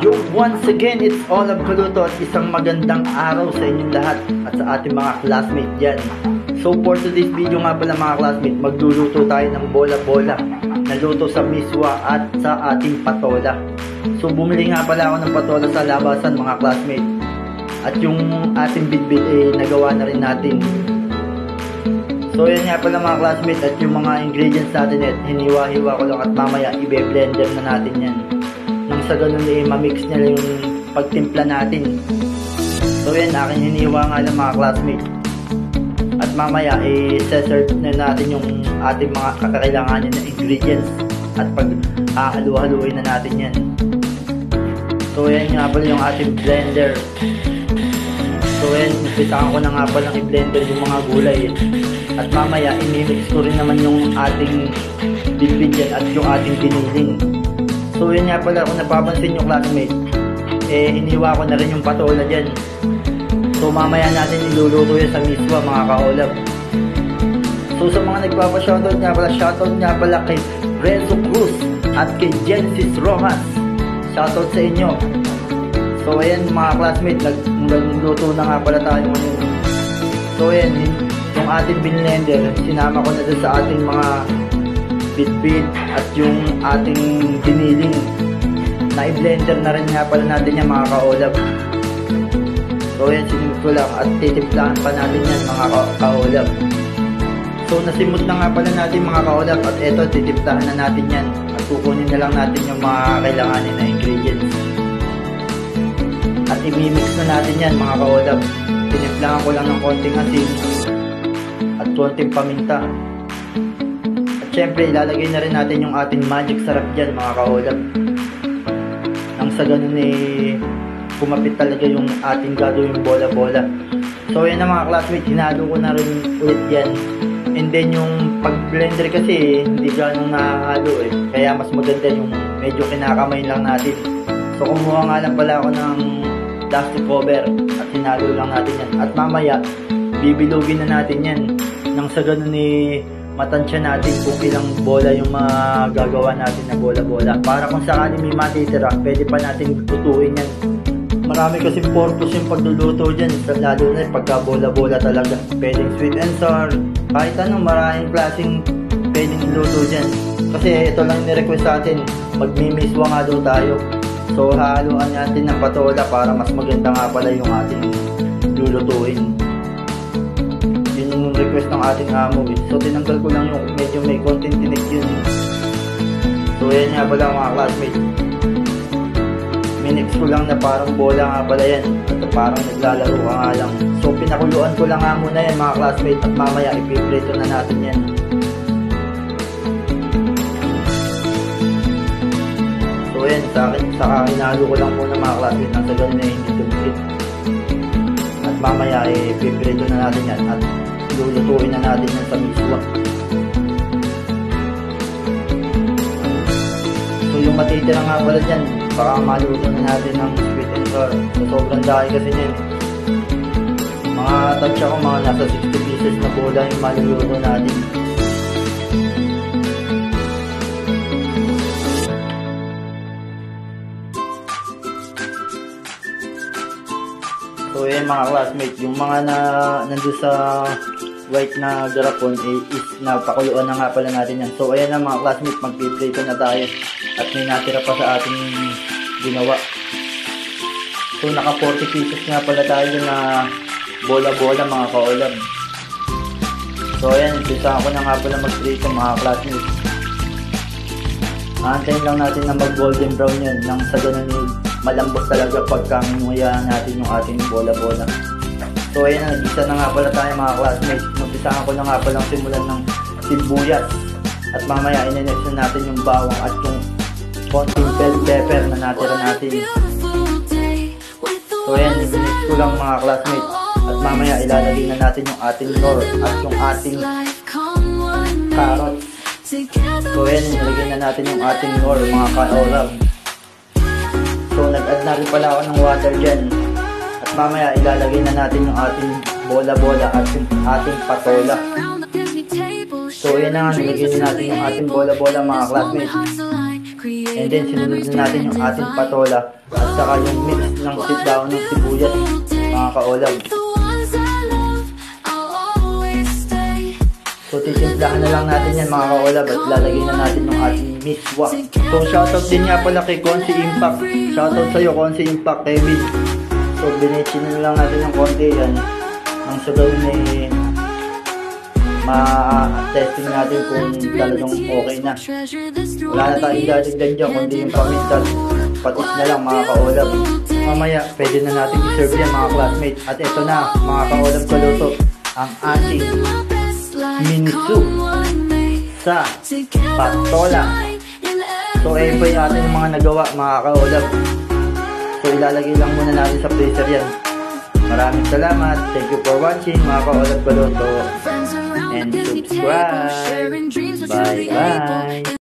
Yo, once again, it's all of Kaluto at isang magandang araw sa inyong lahat at sa ating mga classmates dyan. So for today's video nga pala mga classmates, magluluto tayo ng bola-bola na luto sa miswa at sa ating patola. So bumili nga pala ako ng patola sa labasan mga classmates. At yung ating bidbid nagawa na rin natin. So yan nga pala mga classmates, at yung mga ingredients natin hiniwa-hiwa ko lang at mamaya i-blender na natin yan. Nang sa ganun ma-mix niya yung pagtimpla natin. So yan, aking hiniwa nga lang mga classmates. At mamaya i-serve na natin yung ating mga kakailanganin na ingredients at pag-hahalu-haluin na natin yan. So yan nga pala yung ating blender. So yan, napitaan ko na nga palang i-blender yung mga gulay. At mamaya i-mix ko rin naman yung ating bidbid yan at yung ating biniling. So yun nga pala, kung napapansin yung classmate, hiniwa ko na rin yung patola dyan. So mamaya natin iluluto yan sa miswa mga kaolab. So sa mga nagpapa-shoutout nga pala, shoutout nga pala kay Renzo Cruz at kay Genesis Rojas. Shoutout sa inyo. So ayan mga classmate, nagluto na nga pala tayo ngayon. So ayan, yung ating blender, sinama ko na doon sa ating mga bidbid at yung ating biniling na i-blender na rin nga pala natin yan mga kaolab. So yan, sinimot ko lang at titimplahan pa natin yan mga kaolab. So nasimot na nga pala natin mga kaolab at eto, titimplahan na natin yan at kukunin na lang natin yung mga kailanganin na ingredients at imimix na natin yan mga kaolab. Tinimplahan ko lang ng konting asin at konting paminta. Siyempre, ilalagay na rin natin yung ating magic sarap dyan mga kaolab. Nang sa ganun kumapit talaga yung ating gagawing bola-bola. So yan na mga classmates, hinalo ko na rin ulit yan. And then yung pag-blender kasi hindi ganong nakahalo kaya mas maganda yung medyo kinakamay lang natin. So kumuha nga lang pala ako ng plastic cover at hinalo lang natin yan. At mamaya, bibilugin na natin yan. Nang sa ganun matansya natin kung ilang bola yung magagawa natin na bola-bola. Para kung sakali may matitira, pwede pa natin tutuin yan. Marami kasi purpose yung pagluluto dyan, lalo na pagka bola-bola talaga. Pwedeng sweet and sour, kahit anong maraming klaseng pwedeng luto dyan. Kasi ito lang ni-request sa atin, magmimiswa nga daw tayo. So haluan natin ng patola para mas maganda nga pala yung ating lulutuin. Yung request ng ating amo So tinanggal ko lang yung medyo may konting tinik yun. So yan nga pala mga classmates, minix ko lang na parang bola nga pala yan at parang naglalaro ka nga lang. So pinakuluan ko lang nga muna yan mga classmates at mamaya ipiprito na natin yan. So yan, saka hinalo ko lang muna mga classmates nang sa ganun na hindi dumikit. At mamaya ipiprito na natin yan at lulutuin na natin yan sa miswa. So yung matitira nga pala dyan, baka maluto na natin ng sweet and sour. So sobrang dahil kasi dyan. Mga tansya ko, mga nasa 60 pieces na bola yung maluluto natin. So yan mga classmates, yung mga nandun sa white na garapon is napakuluan na nga pala natin yan. So ayan na mga classmates, magpiprito na tayo at may natira pa sa ating ginawa. So naka 40 pieces nga pala tayo na bola-bola mga kaolab. So ayan, umpisa ko na nga pala magprito mga classmates. Aantayin lang natin na mag golden brown yan nang sa ganun malambot talaga pagka minuyaan natin yung ating bola-bola. So ayan, nag-isa na nga pala tayo mga classmates. Umpisahan ko na nga palang simulan ng sibuyas. At mamaya inenex na natin yung bawang at yung konting bell pepper na natira natin. So ayan, inenex ko lang mga classmates. At mamaya ilalagay na natin yung ating nor at yung ating carrots. So ayan, nilagay na natin yung ating nor mga kaolab. So nag-add na rin pala ako ng water dyan. At mamaya ilalagay na natin yung ating bola-bola at yung ating patola. So yan na nga, nilagay natin yung ating bola-bola mga classmates. And then sinunod na natin yung ating patola at saka yung mix ng sit-down ng sibuyas, mga kaolab. So titimplahan na lang natin yan, mga kaolab, at lalagay na natin yung ating miswa. So shoutout din nga pala kay Consi Impact. Shoutout sa'yo, Consi Impact, Kevin. So binitsin na lang natin ng konti yan. Ang sa gawin ay ma-testing natin kung talagang okay na. Wala na tayong dadagdag dyan kundi yung pamintas. Patis na lang, mga kaolab. Mamaya pwede na natin i-serve yan, mga classmates. At ito na, mga kaolab, kaluto ang ating mini soup sa patola. So ayun po yung ating mga nagawa, mga kaolab. So ilalagay lang muna natin sa freezer yan. Maraming salamat. Thank you for watching, mga kaolab kaluto. And subscribe. Bye bye.